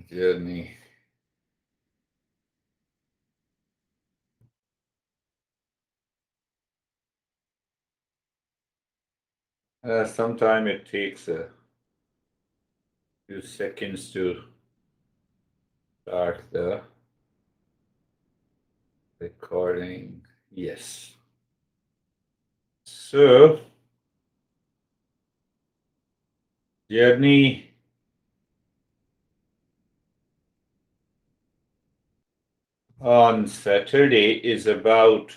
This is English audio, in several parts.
journey. Sometime it takes a few seconds to start the recording. Yes. So, journey on Saturday is about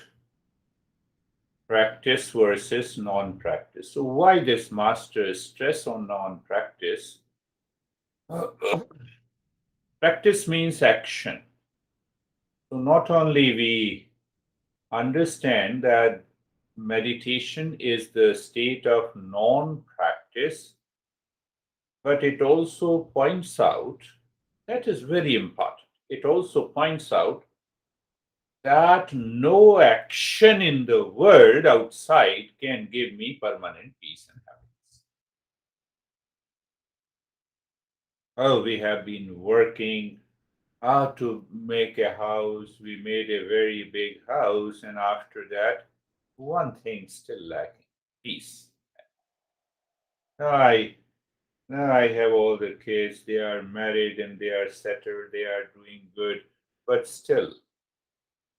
practice versus non practice. So, why this master stress on non practice? Practice means action. So, not only we understand that meditation is the state of non practice, but it also points out that is very important. It also points out that no action in the world outside can give me permanent peace and happiness. Oh, we have been working how to make a house. We made a very big house, and after that, one thing still lacking: peace. Now I have all the kids, they are married and they are settled, they are doing good, but still,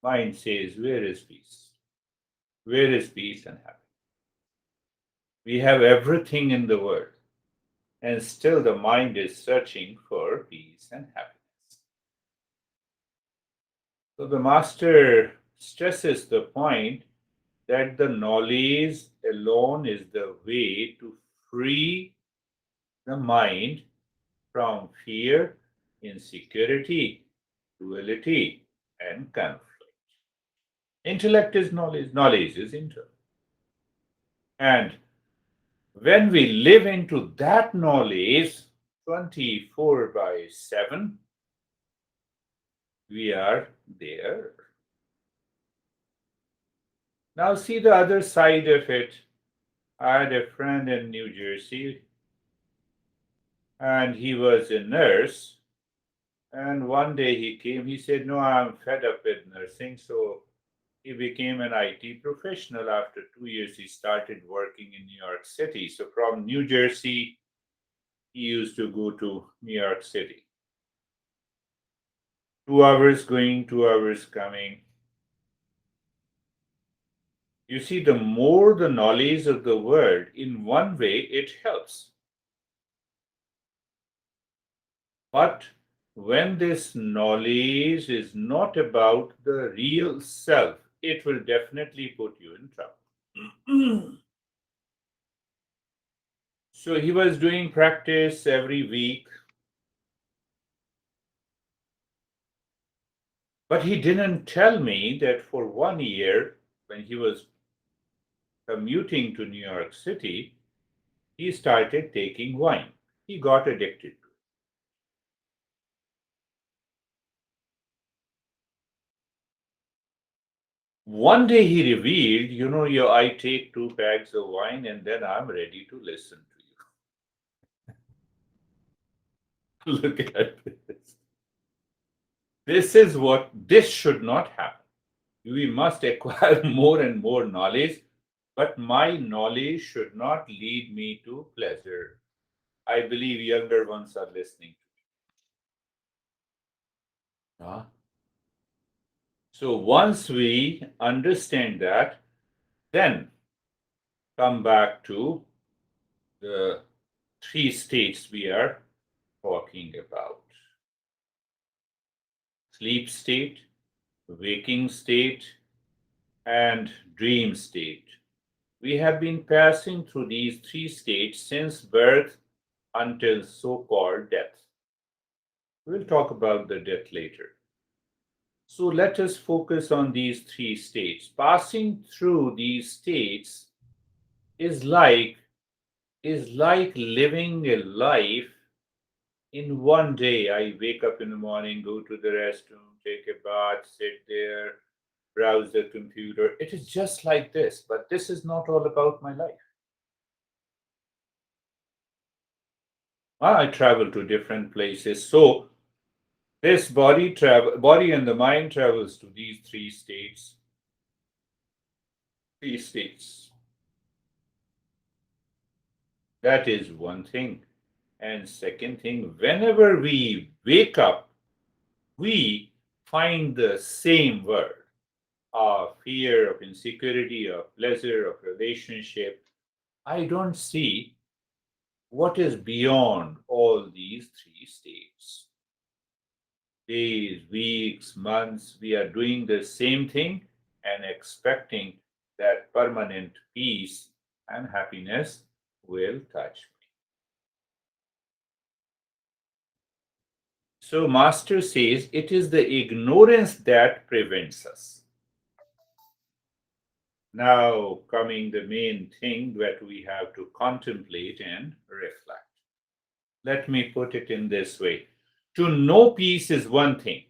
mind says, where is peace? Where is peace and happiness? We have everything in the world, and still the mind is searching for peace and happiness. So the master stresses the point that the knowledge alone is the way to free the mind from fear, insecurity, duality, and conflict. Intellect is knowledge, knowledge is internal. And when we live into that knowledge 24 by 7, we are there. Now, see the other side of it. I had a friend in New Jersey, and he was a nurse. And one day he came, he said, no, I'm fed up with nursing. So he became an IT professional. After 2 years, he started working in New York City. So from New Jersey, he used to go to New York City. 2 hours going, 2 hours coming. You see, the more the knowledge of the world, in one way, it helps. But when this knowledge is not about the real self, it will definitely put you in trouble. So he was doing practice every week, but he didn't tell me that for 1 year, when he was commuting to New York City, he started taking wine. He got addicted to it. One day he revealed, I take 2 bags of wine and then I'm ready to listen to you. Look at this. This should not happen. We must acquire more and more knowledge, but my knowledge should not lead me to pleasure. I believe younger ones are listening. Huh? So once we understand that, then come back to the three states we are talking about: sleep state, waking state, and dream state. We have been passing through these three states since birth until so called death. We'll talk about the death later. So let us focus on these three states. Passing through these states is like living a life in one day. I wake up in the morning, go to the restroom, take a bath, sit there, browse the computer. It is just like this, but this is not all about my life. I travel to different places. So This body and the mind travels to these three states. Three states. That is one thing. And second thing, whenever we wake up, we find the same word of fear, of insecurity, of pleasure, of relationship. I don't see what is beyond all these three states. Days, weeks, months, we are doing the same thing and expecting that permanent peace and happiness will touch me. So, Master says it is the ignorance that prevents us. Now, coming the main thing that we have to contemplate and reflect. Let me put it in this way: to know peace is one thing,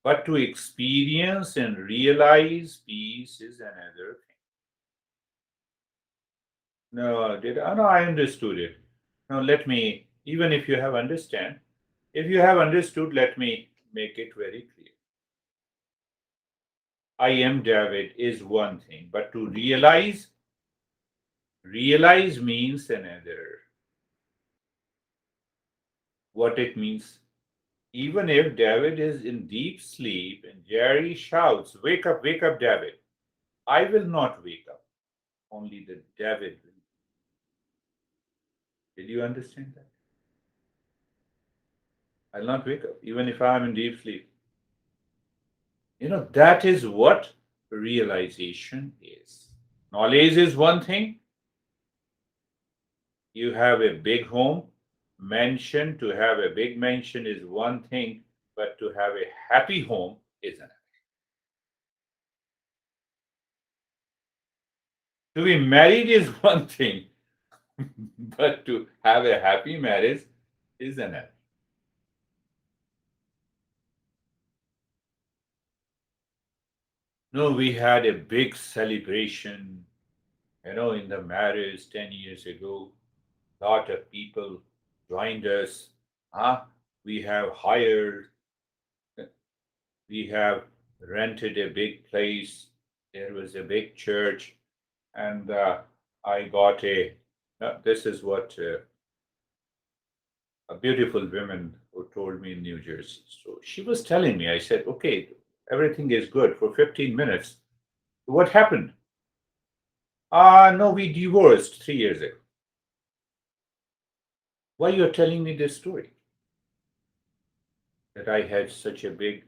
but to experience and realize peace is another thing. No, did I? No, I understood it. Now, let me, even if you have understand, if you have understood, let me make it very clear. I am David is one thing, but to realize means another. What it means? Even if David is in deep sleep and Jerry shouts, wake up, David, I will not wake up. Only the David will. Did you understand that? I'll not wake up, even if I'm in deep sleep. That is what realization is. Knowledge is one thing. You have a big home. Mansion, to have a big mansion is one thing, but to have a happy home is another. To be married is one thing, but to have a happy marriage is another. No, we had a big celebration, in the marriage 10 years ago. Lot of people joined us. Huh? We have hired, we have rented a big place. There was a big church, and I got this is what a beautiful woman who told me in New Jersey. So she was telling me, I said, okay, everything is good for 15 minutes. What happened? No, we divorced 3 years ago. Why you're telling me this story? That I had such a big,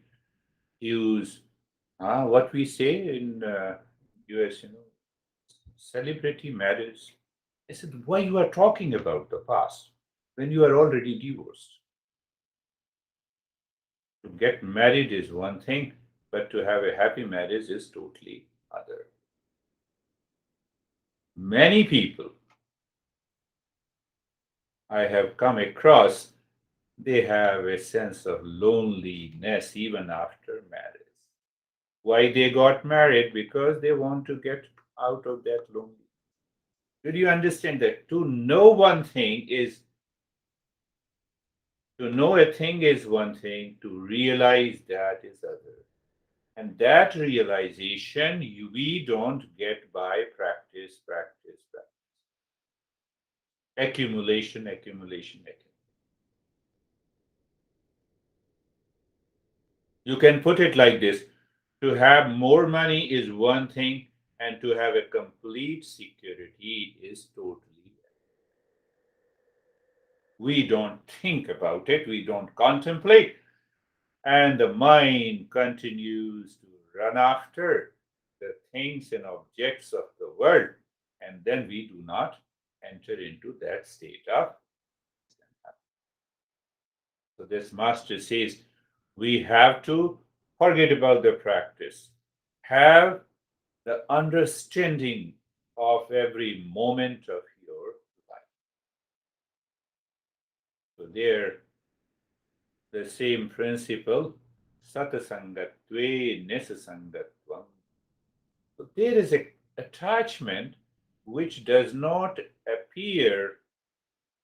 huge, what we say in US, celebrity marriage. I said, why you are talking about the past when you are already divorced? To get married is one thing, but to have a happy marriage is totally other. Many people I have come across, they have a sense of loneliness even after marriage. Why they got married? Because they want to get out of that loneliness. Did you understand that? To know a thing is one thing, to realize that is other. And that realization we don't get by practice. Accumulation. You can put it like this: to have more money is one thing, and to have a complete security is totally. We don't think about it, we don't contemplate, and the mind continues to run after the things and objects of the world, and then we do not enter into that state of. So, this master says we have to forget about the practice, have the understanding of every moment of your life. So, there, the same principle, satasangatve nesasangatvam. So, there is a attachment which does not appear.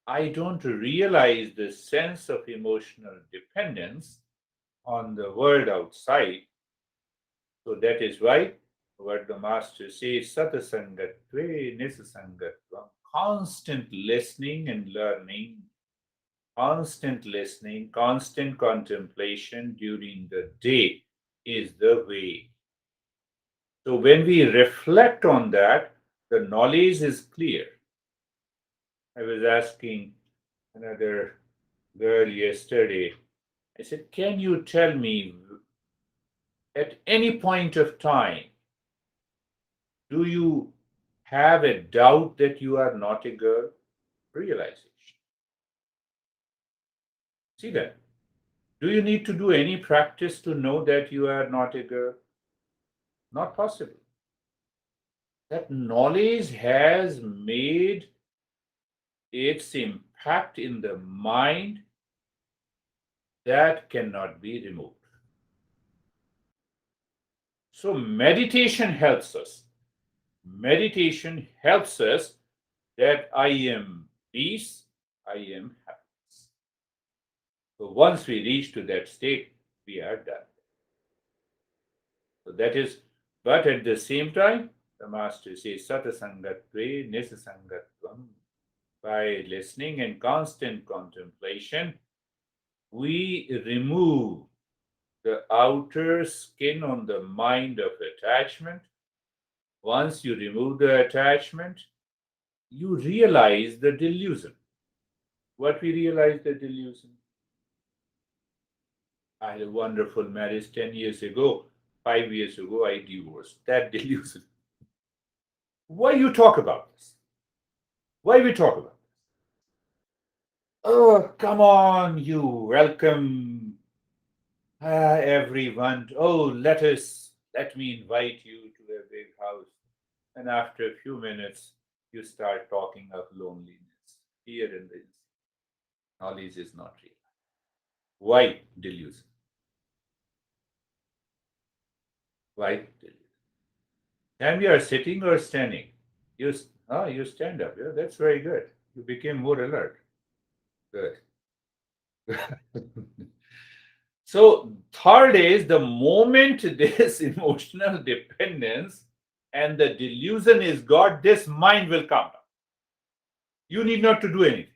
I don't realize the sense of emotional dependence on the world outside. So that is why what the master says, satasangatve nisasangatvam, constant listening and learning, constant listening, constant contemplation during the day is the way. So when we reflect on that, the knowledge is clear. I was asking another girl yesterday, I said, can you tell me at any point of time, do you have a doubt that you are not a girl? Realization. See that? Do you need to do any practice to know that you are not a girl? Not possible. That knowledge has made its impact in the mind that cannot be removed. So, meditation helps us. Meditation helps us that I am peace, I am happiness. So, once we reach to that state, we are done. So, that is, but at the same time, the master says, Satasangatve Nisasangatvam. By listening and constant contemplation, we remove the outer skin on the mind of attachment. Once you remove the attachment, you realize the delusion. What we realize the delusion? I had a wonderful marriage 10 years ago. 5 years ago, I divorced. That delusion. Why you talk about this? Why we talk about this? Oh, come on, you welcome everyone. Oh, let me invite you to a big house. And after a few minutes, you start talking of loneliness. Here and there. Knowledge is not real. Why delusion? Why delusion? And you are sitting or standing? You stand up. Yeah, that's very good. You became more alert. Good. So third is the moment this emotional dependence and the delusion is God, this mind will come down. You need not to do anything.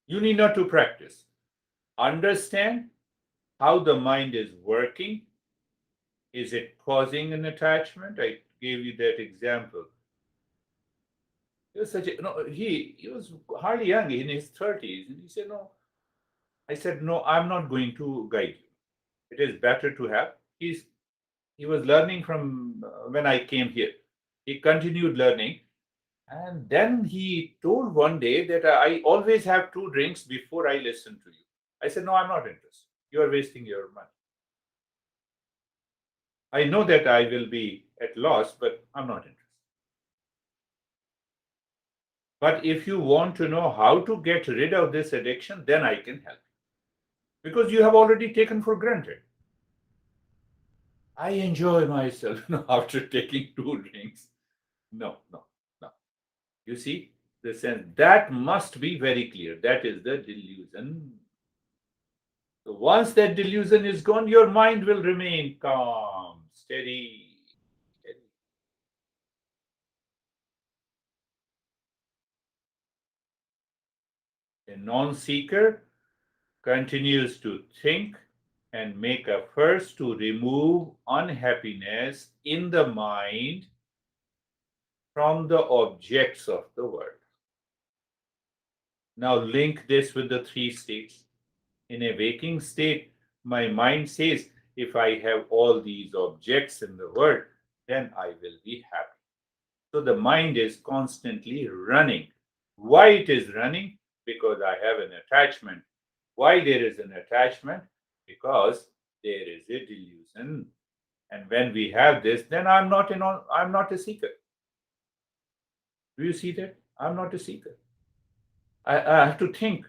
You need not to practice. Understand how the mind is working. Is it causing an attachment? I gave you that example. He was such a no. He was hardly young, in his 30s, and he said, "No." I said, "No, I'm not going to guide you. It is better to have." He was learning from when I came here. He continued learning, and then he told one day that I always have two drinks before I listen to you. I said, "No, I'm not interested. You are wasting your money. I know that I will be at loss, but I'm not interested. But if you want to know how to get rid of this addiction, then I can help you. Because you have already taken for granted. I enjoy myself after taking two drinks. No, no, no. You see, the sense that must be very clear. That is the delusion. So once that delusion is gone, your mind will remain calm, steady, steady. A non seeker continues to think and make efforts to remove unhappiness in the mind from the objects of the world. Now, link this with the three states. In a waking state, my mind says, if I have all these objects in the world, then I will be happy. So the mind is constantly running. Why it is running? Because I have an attachment. Why there is an attachment? Because there is a delusion. And when we have this, then I'm not a seeker. Do you see that? I'm not a seeker. I have to think.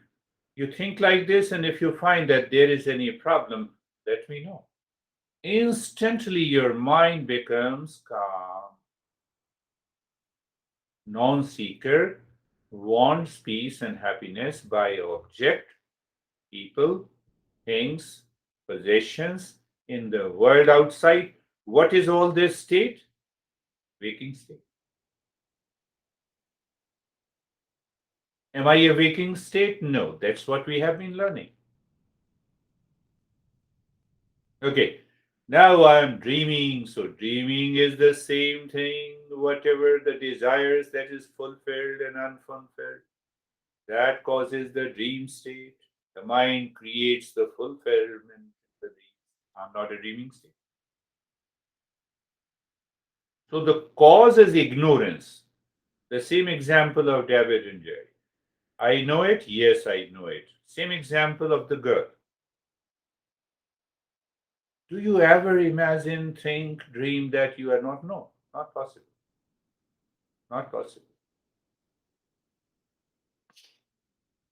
You think like this, and if you find that there is any problem, let me know. Instantly your mind becomes calm. Non-seeker wants peace and happiness by object, people, things, possessions in the world outside. What is all this state? Waking state. Am I a waking state? No, that's what we have been learning. Okay, now I'm dreaming. So, dreaming is the same thing, whatever the desires that is fulfilled and unfulfilled, that causes the dream state. The mind creates the fulfillment in the dream. I'm not a dreaming state. So, the cause is ignorance. The same example of David and Jerry. I know it. Yes, I know it. Same example of the girl. Do you ever imagine, think, dream that you are not? No, not possible. Not possible.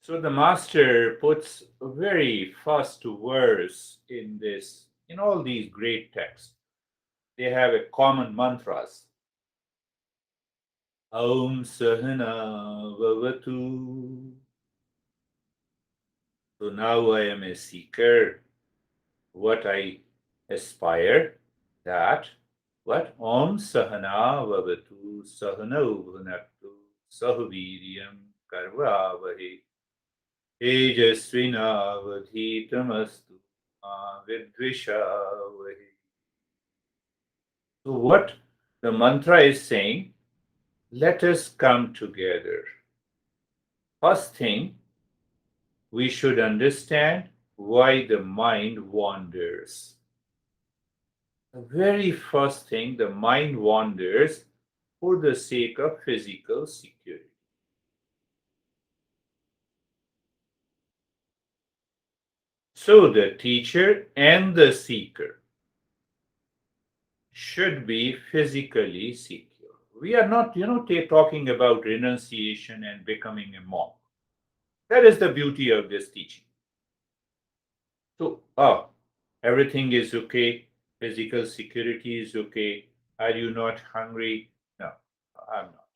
So the master puts a very first verse in this, in all these great texts. They have a common mantras. Aum Sahana Vavatu. So now I am a seeker. What I aspire, that what Om Sahana Vavatu Sahana Bhunaktu Sahaviryam Karvavahe Tejasvinavadhitamastu Vidvishavahe. So what the mantra is saying, let us come together. First thing, we should understand why the mind wanders. The very first thing, the mind wanders for the sake of physical security. So the teacher and the seeker should be physically secure. We are not, talking about renunciation and becoming a monk. That is the beauty of this teaching. So, everything is okay. Physical security is okay. Are you not hungry? No, I'm not.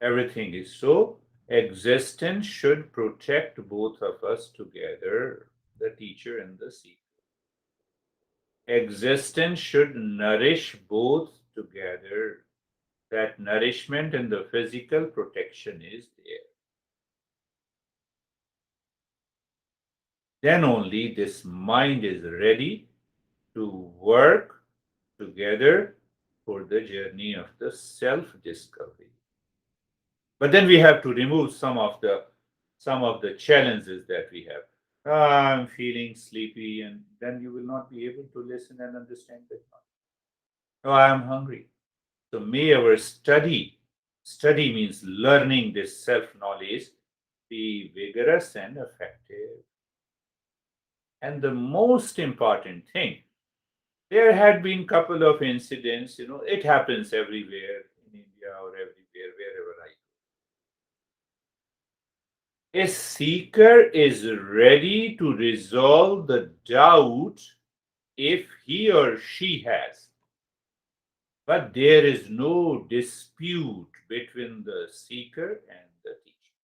Everything is so. Existence should protect both of us together, the teacher and the seeker. Existence should nourish both together. That nourishment and the physical protection is there. Then only this mind is ready to work together for the journey of the self discovery. But then we have to remove some of the challenges that we have. I'm feeling sleepy, and then you will not be able to listen and understand that. Oh, I am hungry. So may our study means learning this self-knowledge, be vigorous and effective. And the most important thing, there had been couple of incidents, it happens everywhere in India or everywhere, wherever I go. A seeker is ready to resolve the doubt if he or she has. But there is no dispute between the seeker and the teacher.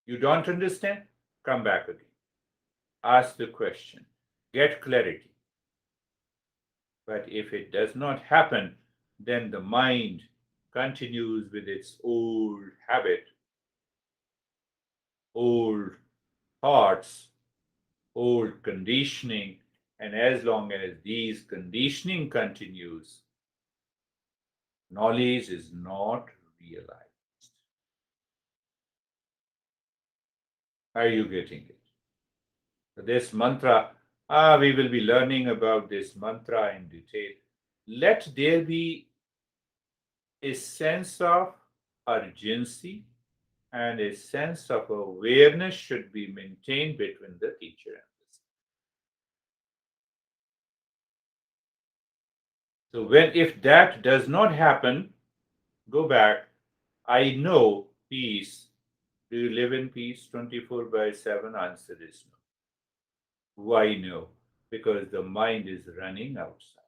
You don't understand? Come back again. Ask the question. Get clarity. But if it does not happen, then the mind continues with its old habit, old thoughts, old conditioning, and as long as these conditioning continues, knowledge is not realized. Are you getting it? This mantra, we will be learning about this mantra in detail. Let there be a sense of urgency and a sense of awareness should be maintained between the teacher and the student. So if that does not happen, go back. I know peace. Do you live in peace 24 by 7? Answer is no. Why no? Because the mind is running outside.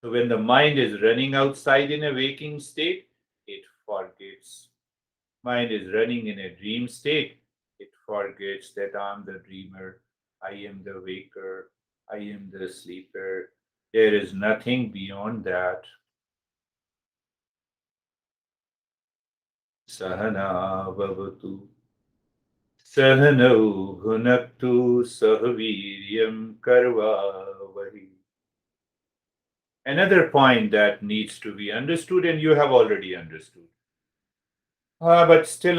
So when the mind is running outside in a waking state, it forgets. Mind is running in a dream state, it forgets that I'm the dreamer. I am the waker, I am the sleeper. There is nothing beyond that. Sahana bhavatu Sahanau bhunaktu sahaviryam karvavahi. Another point that needs to be understood, and you have already understood. But still,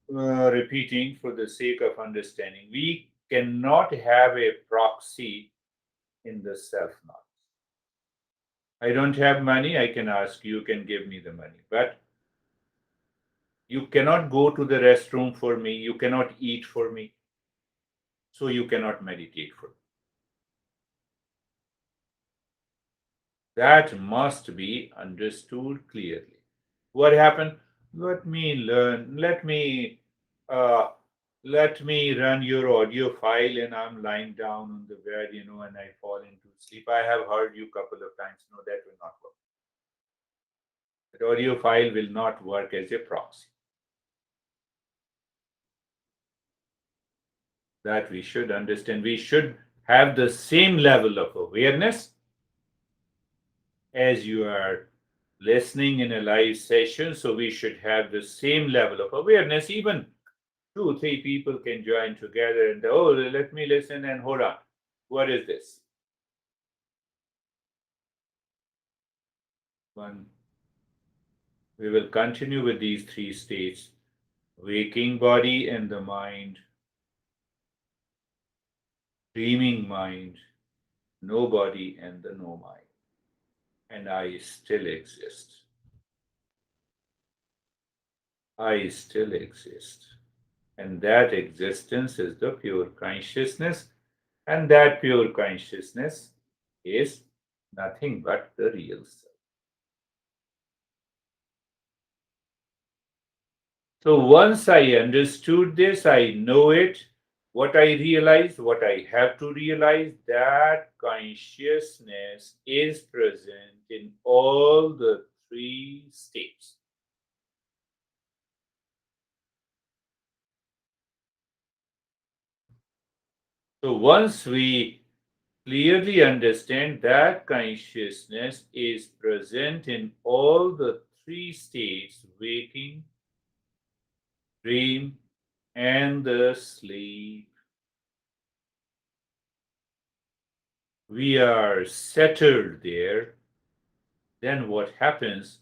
repeating for the sake of understanding. We cannot have a proxy in the self knowledge. I don't have money, I can ask you, can give me the money. But you cannot go to the restroom for me, you cannot eat for me, so you cannot meditate for me. That must be understood clearly. What happened? Let me learn. Uh, let me run your audio file, and I'm lying down on the bed, and I fall into sleep. I have heard you couple of times. No, that will not work. That audio file will not work as a proxy. That we should understand. We should have the same level of awareness as you are listening in a live session. So we should have the same level of awareness. Even two, three people can join together and, oh, let me listen and hold on. What is this? One. We will continue with these three states: waking body and the mind, dreaming mind, no body and the no mind. And I still exist. I still exist. And that existence is the pure consciousness. And that pure consciousness is nothing but the real self. So once I understood this, I know it. What I realized, what I have to realize, that consciousness is present in all the three states. So once we clearly understand that consciousness is present in all the three states: waking, dream, and the sleep, we are settled there. Then what happens?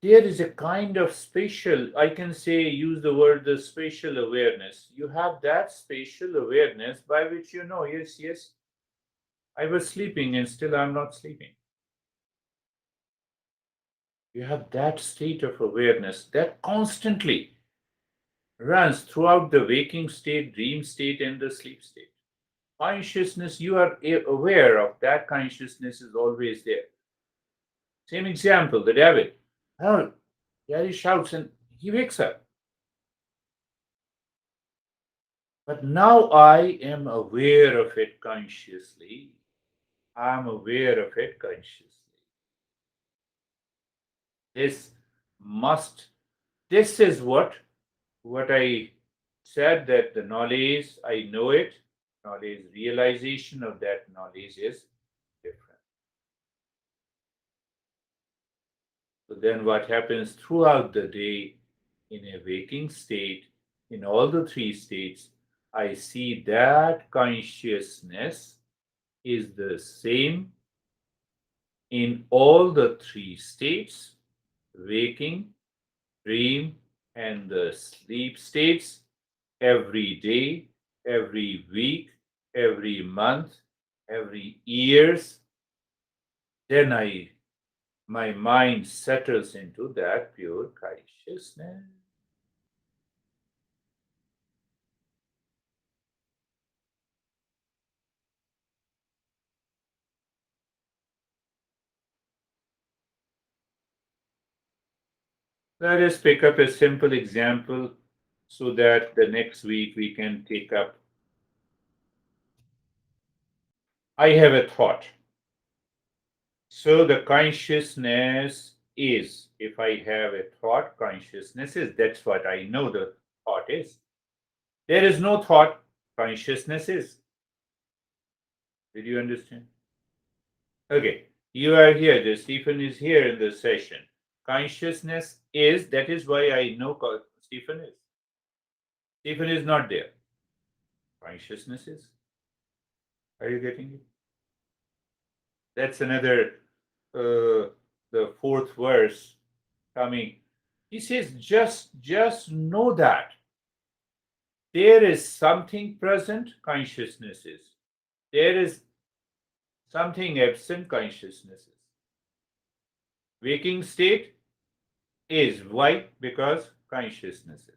There is a kind of spatial, I can say, use the word the spatial awareness. You have that spatial awareness by which you know, yes, yes, I was sleeping and still I'm not sleeping. You have that state of awareness that constantly runs throughout the waking state, dream state, and the sleep state. Consciousness, you are aware of that consciousness is always there. Same example, the devil. Oh, yeah, he shouts and he wakes up. But now I am aware of it consciously. I'm aware of it consciously. This must, this is what I said, that the knowledge, I know it, knowledge, realization of that knowledge is different. So then what happens throughout the day in a waking state, in all the three states, I see that consciousness is the same in all the three states: waking, dream, and the sleep states, every day, every week, every month, every years. Then my mind settles into that pure consciousness. Let us pick up a simple example so that the next week we can take up. I have a thought. So the consciousness is, if I have a thought, consciousness is, that's what I know the thought is. There is no thought, consciousness is. Did you understand? Okay, you are here. The Stephen is here in the session. Consciousness is, that is why I know Stephen is. Stephen is not there. Consciousness is. Are you getting it? That's another, the fourth verse coming. He says, just know that there is something present, consciousness is. There is something absent, consciousness is. Waking state is. Why? Because consciousness is.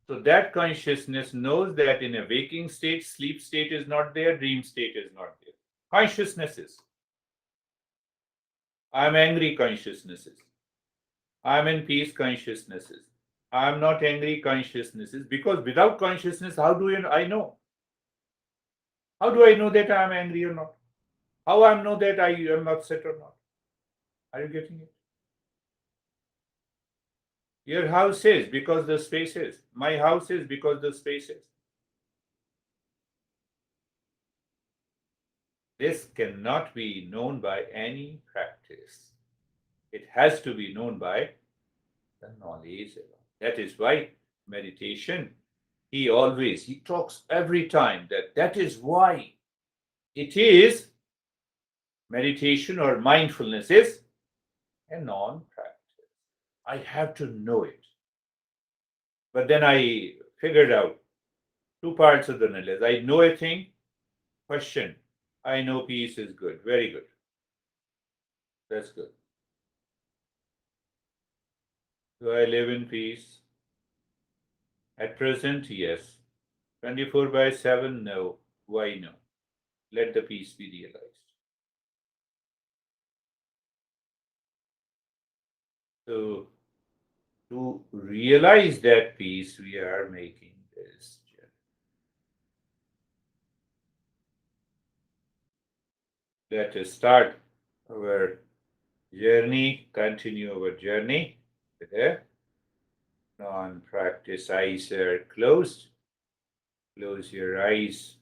So that consciousness knows that in a waking state, sleep state is not there, dream state is not there. Consciousness is. I'm angry, consciousness is. I'm in peace, consciousness is. I'm not angry, consciousness is. Because without consciousness, how do I know? How do I know that I'm angry or not? How I know that I am upset or not? Are you getting it? Your house is because the space is. My house is because the space is. This cannot be known by any practice. It has to be known by the knowledge alone. That is why meditation, he talks every time that is why it is meditation or mindfulness is a non-practice. I have to know it. But then I figured out two parts of the knowledge. I know a thing, question. I know peace is good. Very good. That's good. Do I live in peace? At present, yes. 24/7, no. Why no? Let the peace be realized. So, to realize that peace, we are making this journey. Let us start our journey, continue our journey with a non-practice. Eyes are closed. Close your eyes.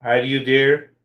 Are you there?